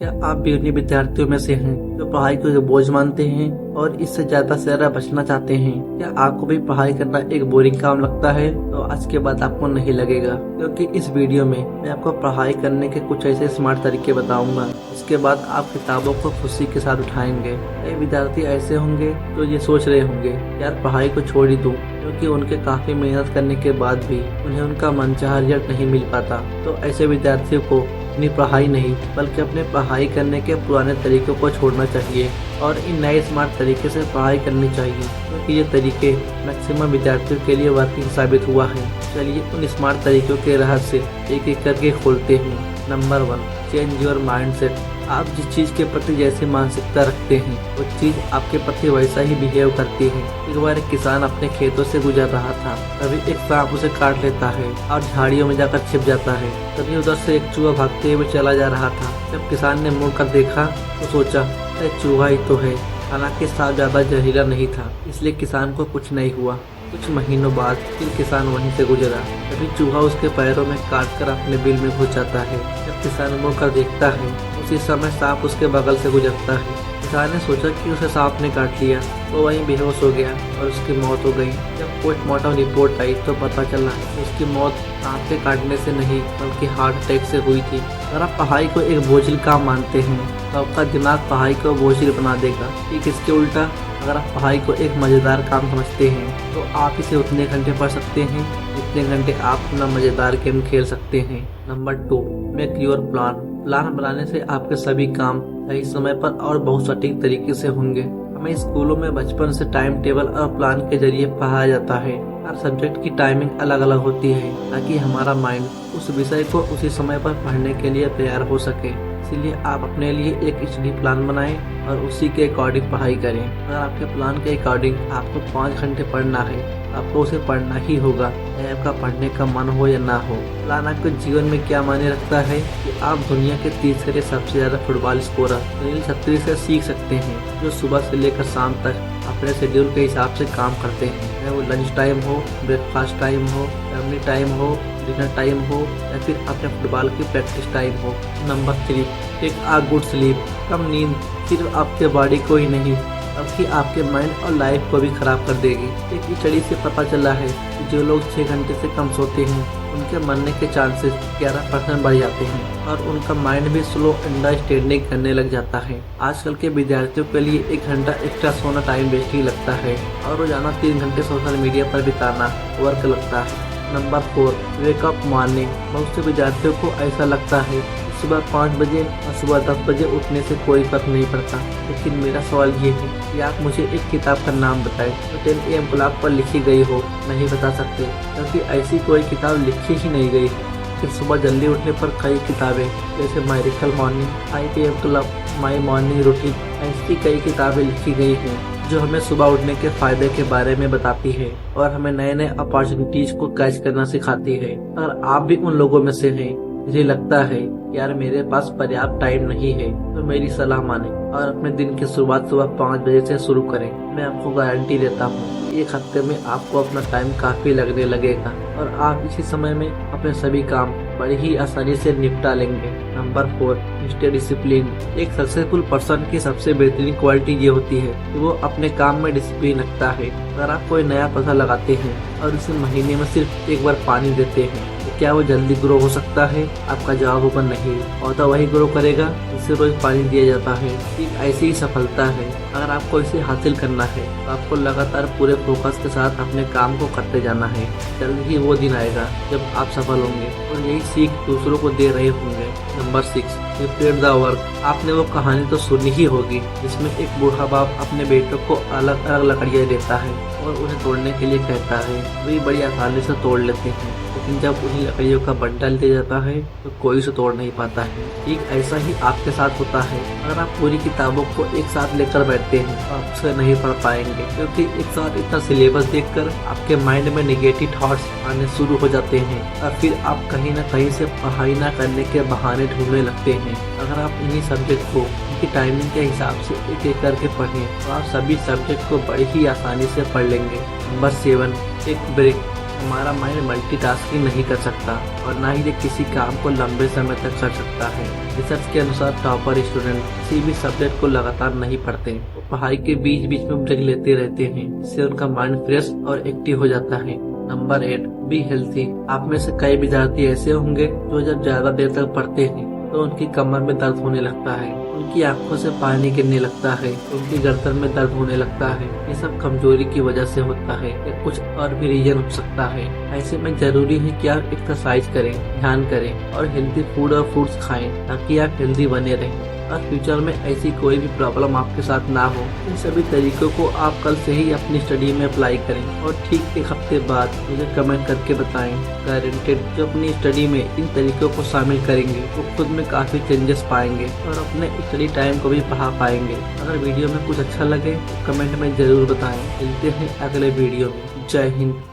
क्या आप भी उन्हीं विद्यार्थियों में से हैं जो पढ़ाई को एक बोझ मानते हैं और इससे ज्यादा से ज्यादा बचना चाहते हैं? क्या आपको भी पढ़ाई करना एक बोरिंग काम लगता है? तो आज के बाद आपको नहीं लगेगा, क्योंकि इस वीडियो में मैं आपको पढ़ाई करने के कुछ ऐसे स्मार्ट तरीके बताऊंगा। इसके बाद आप किताबों को खुशी के साथ उठाएंगे। कई विद्यार्थी ऐसे होंगे जो ये सोच रहे होंगे, यार पढ़ाई को छोड़ ही दूं, क्योंकि उनके काफी मेहनत करने के बाद भी उन्हें उनका मनचाहा रिजल्ट नहीं मिल पाता। तो ऐसे विद्यार्थियों को अपनी पढ़ाई नहीं बल्कि अपने पढ़ाई करने के पुराने तरीकों को छोड़ना चाहिए और इन नए स्मार्ट तरीके से पढ़ाई करनी चाहिए, क्योंकि ये तरीके मैक्सिमम विद्यार्थियों के लिए वर्किंग साबित हुआ है। चलिए उन स्मार्ट तरीकों के रहस्य एक एक करके खोलते हैं। Number 1, change your mindset. आप जिस चीज के प्रति जैसी मानसिकता रखते हैं वो चीज आपके प्रति वैसा ही बिहेव करती है। एक बार एक किसान अपने खेतों से गुजर रहा था, तभी एक सांप उसे काट लेता है और झाड़ियों में जाकर छिप जाता है। तभी उधर से एक चूहा भागते हुए चला जा रहा था। जब किसान ने मुड़कर देखा तो सोचा, अरे चूहा ही तो है। हालांकि सांप ज्यादा जहरीला नहीं था, इसलिए किसान को कुछ नहीं हुआ। कुछ महीनों बाद फिर किसान वहीं से गुजरा, तभी चूहा उसके पैरों में काटकर अपने बिल में घुस जाता है। जब किसान मुड़कर देखता है उसी समय सांप उसके बगल से गुजरता है। किसान ने सोचा कि उसे सांप ने काट लिया, वो वहीं बेहोश हो गया और उसकी मौत हो गई। जब पोस्टमार्टम रिपोर्ट आई तो पता चला कि उसकी मौत सांप के काटने से नहीं बल्कि हार्ट अटैक से हुई थी। अगर आप पढ़ाई को एक बोझिल काम मानते हैं तो आपका दिमाग पढ़ाई को बोझिल बना देगा। ठीक इसके उल्टा, अगर आप पढ़ाई को एक मजेदार काम समझते हैं तो आप इसे उतने घंटे पढ़ सकते हैं जितने घंटे आप अपना मजेदार गेम खेल सकते हैं। Number 2, make your plan. Plan बनाने से आपके सभी काम सही समय पर और बहुत सटीक तरीके से होंगे। हमें स्कूलों में बचपन से टाइम टेबल और प्लान के जरिए पढ़ाया जाता है। हर सब्जेक्ट की टाइमिंग अलग अलग होती है ताकि हमारा माइंड उस विषय को उसी समय पर पढ़ने के लिए तैयार हो सके। इसीलिए आप अपने लिए एक स्टडी प्लान बनाएं और उसी के अकॉर्डिंग पढ़ाई करें। अगर आपके प्लान के अकॉर्डिंग आपको 5 घंटे पढ़ना है, आपको उसे पढ़ना ही होगा, चाहे आपका पढ़ने का मन हो या ना हो। प्लान आपके जीवन में क्या मायने रखता है कि आप दुनिया के तीसरे सबसे ज्यादा फुटबॉल स्कोरर सुनील छेत्री से सीख सकते हैं, जो सुबह से लेकर शाम तक अपने शेड्यूल के हिसाब से काम करते हैं। चाहे वो लंच टाइम हो, ब्रेकफास्ट टाइम हो, फैमिली टाइम हो, डिनर टाइम हो या फिर अपने फुटबॉल की प्रैक्टिस टाइम हो। Number 3, take a good sleep. कम नींद सिर्फ आपके बॉडी को ही नहीं बल्कि आपके माइंड और लाइफ को भी खराब कर देगी। एक स्टडी से पता चला है कि जो लोग 6 घंटे से कम सोते हैं उनके मरने के चांसेस 11% बढ़ जाते हैं और उनका माइंड भी स्लो अंडरस्टैंडिंग करने लग जाता है। आजकल के विद्यार्थियों के लिए 1 घंटा एक्स्ट्रा सोना टाइम वेस्ट ही लगता है और रोजाना 3 घंटे सोशल मीडिया पर बिताना वर्क लगता है। Number 4, wake up morning. बहुत से विद्यार्थियों को ऐसा लगता है सुबह 5 बजे और सुबह 10 बजे उठने से कोई फर्क नहीं पड़ता, लेकिन मेरा सवाल ये है कि आप मुझे एक किताब का नाम बताएं जो 10 AM क्लॉक पर लिखी गई हो। नहीं बता सकते, क्योंकि ऐसी कोई किताब लिखी ही नहीं गई। फिर सुबह जल्दी उठने पर कई किताबें जैसे my miracle morning, 5 AM club, my morning routine, ऐसी कई किताबें लिखी गई हैं जो हमें सुबह उठने के फायदे के बारे में बताती है और हमें नए नए अपॉर्चुनिटीज को कैच करना सिखाती है। अगर आप भी उन लोगों में से हैं मुझे लगता है यार मेरे पास पर्याप्त टाइम नहीं है, तो मेरी सलाह माने और अपने दिन की शुरुआत सुबह 5 बजे से शुरू करें। मैं आपको गारंटी देता हूँ 1 हफ्ते में आपको अपना टाइम काफी लगने लगेगा और आप इसी समय में अपने सभी काम बड़ी ही आसानी से निपटा लेंगे। Number 4, stay discipline. एक सक्सेसफुल पर्सन की सबसे बेहतरीन क्वालिटी ये होती है कि वो अपने काम में डिसिप्लिन रखता है। अगर आप कोई नया पौधा लगाते हैं और उसे महीने में सिर्फ 1 बार पानी देते हैं तो क्या वो जल्दी ग्रो हो सकता है? आपका जवाब होगा नहीं। पौधा वही ग्रो करेगा जिसे रोज पानी दिया जाता है। ठीक ऐसी ही सफलता है। अगर आपको इसे हासिल करना है तो आपको लगातार पूरे फोकस के साथ अपने काम को करते जाना है। जल्द ही वो दिन आएगा जब आप सफल होंगे और यही सीख दूसरों को दे रहे होंगे। Number 6, repeat the work. आपने वो कहानी तो सुनी ही होगी जिसमें एक बूढ़ा बाप अपने बेटों को अलग अलग लकड़ियाँ देता है और उन्हें तोड़ने के लिए कहता है। वे बड़ी आसानी से तोड़ लेते हैं, लेकिन जब उन्हें लकड़ियों का बंडल दिया जाता है तो कोई उसे तोड़ नहीं पाता है। ठीक ऐसा ही आपके साथ होता है। अगर आप पूरी किताबों को एक साथ लेकर बैठते हैं तो आप उसे नहीं पढ़ पाएंगे, क्योंकि एक साथ इतना सिलेबस देखकर आपके माइंड में नेगेटिव थॉट्स आने शुरू हो जाते हैं और फिर आप कहीं न कहीं से पढ़ाई न करने के बहाने ढूंढने लगते हैं। अगर आप इन्हीं सब्जेक्ट को उनकी टाइमिंग के हिसाब से एक एक करके पढ़ें तो आप सभी सब्जेक्ट को बड़ी ही आसानी से पढ़ लेंगे। Number 7, take break. हमारा माइंड मल्टीटास्किंग नहीं कर सकता और ना ही ये किसी काम को लंबे समय तक कर सकता है। रिसर्च के अनुसार टॉपर स्टूडेंट किसी भी सब्जेक्ट को लगातार नहीं पढ़ते, वो पढ़ाई के बीच बीच में ब्रेक लेते रहते हैं, इससे उनका माइंड फ्रेश और एक्टिव हो जाता है। Number 8, be healthy. आप में से कई विद्यार्थी ऐसे होंगे जो जब ज्यादा देर तक पढ़ते हैं तो उनकी कमर में दर्द होने लगता है, उनकी आंखों से पानी गिरने लगता है, उनकी गर्दन में दर्द होने लगता है। ये सब कमजोरी की वजह से होता है या कुछ और भी रीजन हो सकता है। ऐसे में जरूरी है कि आप एक्सरसाइज करें, ध्यान करें और हेल्दी फूड और फ्रूट्स खाएं ताकि आप हेल्दी बने रहें और फ्यूचर में ऐसी कोई भी प्रॉब्लम आपके साथ ना हो। इन सभी तरीकों को आप कल से ही अपनी स्टडी में अप्लाई करें और ठीक 1 हफ्ते बाद मुझे कमेंट करके बताएं। गारंटेड जो अपनी स्टडी में इन तरीकों को शामिल करेंगे वो खुद में काफी चेंजेस पाएंगे और अपने स्टडी टाइम को भी बढ़ा पाएंगे। अगर वीडियो में कुछ अच्छा लगे तो कमेंट में जरूर बताएं। मिलते हैं अगले वीडियो में। जय हिंद।